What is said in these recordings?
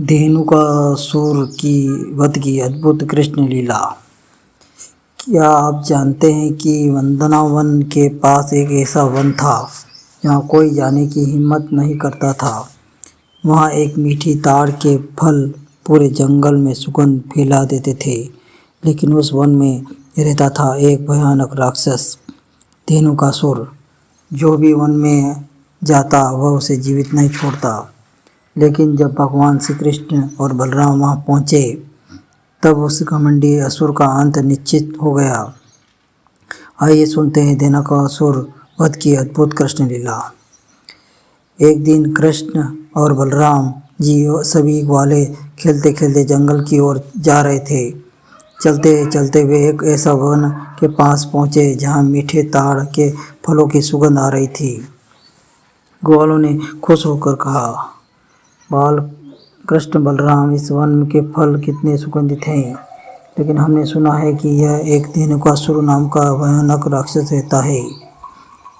धेनुकासुर की वध की अद्भुत कृष्ण लीला। क्या आप जानते हैं कि वृंदावन के पास एक ऐसा वन था जहाँ कोई जाने की हिम्मत नहीं करता था। वहाँ एक मीठी ताड़ के फल पूरे जंगल में सुगंध फैला देते थे, लेकिन उस वन में रहता था एक भयानक राक्षस धेनुकासुर। जो भी वन में जाता वह उसे जीवित नहीं छोड़ता। लेकिन जब भगवान श्री कृष्ण और बलराम वहाँ पहुँचे तब उस घमंडी असुर का अंत निश्चित हो गया। आइए सुनते हैं धेनुकासुर वध की अद्भुत कृष्ण लीला। एक दिन कृष्ण और बलराम जी सभी ग्वाले खेलते खेलते जंगल की ओर जा रहे थे। चलते चलते वे एक ऐसा वन के पास पहुँचे जहाँ मीठे ताड़ के फलों की सुगंध आ रही थी। ग्वालों ने खुश होकर कहा, बाल कृष्ण बलराम, इस वन के फल कितने सुगंधित हैं, लेकिन हमने सुना है कि यह एक धेनुकासुर नाम का भयानक राक्षस रहता है।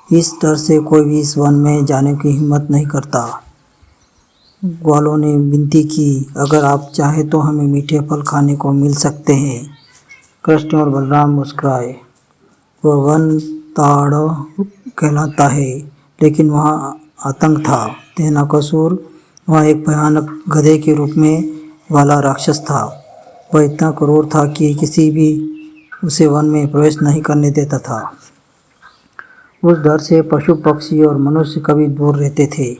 इस डर से कोई भी इस वन में जाने की हिम्मत नहीं करता। ग्वालों ने विनती की, अगर आप चाहें तो हमें मीठे फल खाने को मिल सकते हैं। कृष्ण और बलराम मुस्कुराए। वह वन ताड़ कहलाता है, लेकिन वहाँ आतंक था। धेनुकासुर वह एक भयानक गधे के रूप में वाला राक्षस था। वह इतना क्रूर था कि किसी भी उसे वन में प्रवेश नहीं करने देता था। उस डर से पशु पक्षी और मनुष्य कभी दूर रहते थे,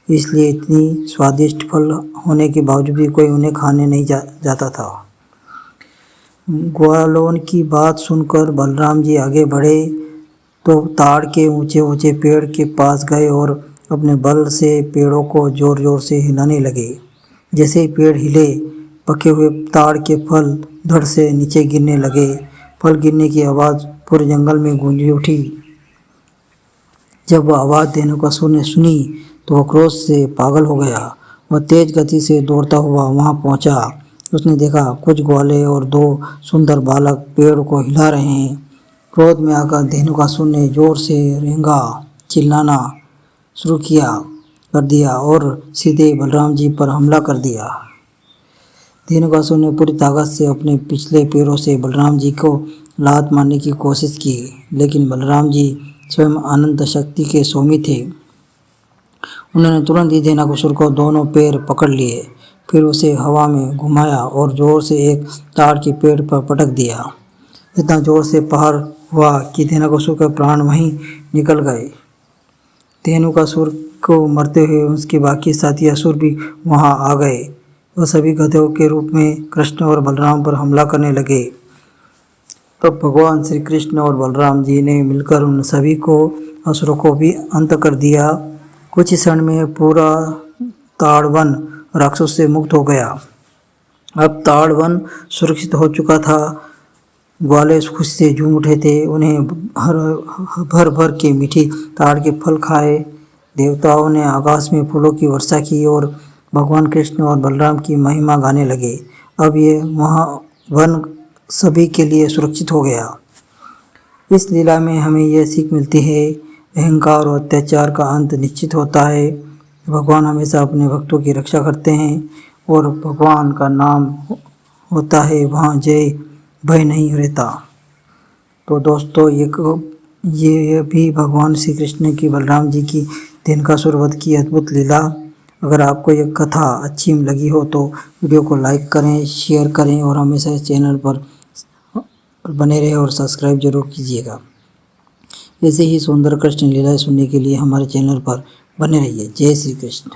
इसलिए इतनी स्वादिष्ट फल होने के बावजूद भी कोई उन्हें खाने नहीं जाता था। ग्वालों की बात सुनकर बलराम जी आगे बढ़े तो ताड़ के ऊंचे ऊंचे पेड़ के पास गए और अपने बल से पेड़ों को जोर जोर से हिलाने लगे। जैसे ही पेड़ हिले, पके हुए ताड़ के फल धड़ से नीचे गिरने लगे। फल गिरने की आवाज़ पूरे जंगल में गूंज उठी। जब वह आवाज़ धेनुकासुर ने सुनी तो वह क्रोध से पागल हो गया। वह तेज गति से दौड़ता हुआ वहां पहुंचा। उसने देखा कुछ ग्वाले और दो सुंदर बालक पेड़ को हिला रहे हैं। क्रोध में आकर धेनुकासुर ने जोर से रेंगा, चिल्लाना शुरू कर दिया और सीधे बलराम जी पर हमला कर दिया। धेनुकासुर ने पूरी ताकत से अपने पिछले पैरों से बलराम जी को लात मारने की कोशिश की, लेकिन बलराम जी स्वयं अनंत शक्ति के स्वामी थे। उन्होंने तुरंत ही धेनुकासुर को दोनों पैर पकड़ लिए, फिर उसे हवा में घुमाया और जोर से एक ताड़ के पेड़ पर पटक दिया। इतना जोर से प्रहार हुआ कि धेनुकासुर के प्राण वहीं निकल गए। धेनुकासुर को मरते हुए उसके बाकी साथी असुर भी वहां आ गए। वह सभी गधों के रूप में कृष्ण और बलराम पर हमला करने लगे। तब भगवान श्री कृष्ण और बलराम जी ने मिलकर उन सभी को असुरों को भी अंत कर दिया। कुछ ही क्षण में पूरा ताड़वन राक्षस से मुक्त हो गया। अब ताड़वन सुरक्षित हो चुका था। ग्वाले खुशी से झूम उठे थे। उन्हें भर भर के मीठी ताड़ के फल खाए। देवताओं ने आकाश में फूलों की वर्षा की और भगवान कृष्ण और बलराम की महिमा गाने लगे। अब ये वन सभी के लिए सुरक्षित हो गया। इस लीला में हमें यह सीख मिलती है, अहंकार और अत्याचार का अंत निश्चित होता है। भगवान हमेशा अपने भक्तों की रक्षा करते हैं और भगवान का नाम होता है वहाँ जय भय नहीं रहता। तो दोस्तों, ये भी भगवान श्री कृष्ण की बलराम जी की धेनुकासुर वध की अद्भुत लीला। अगर आपको ये कथा अच्छी लगी हो तो वीडियो को लाइक करें, शेयर करें और हमेशा इस चैनल पर बने रहें और सब्सक्राइब जरूर कीजिएगा। ऐसे ही सुंदर कृष्ण लीलाएं सुनने के लिए हमारे चैनल पर बने रहिए। जय श्री कृष्ण।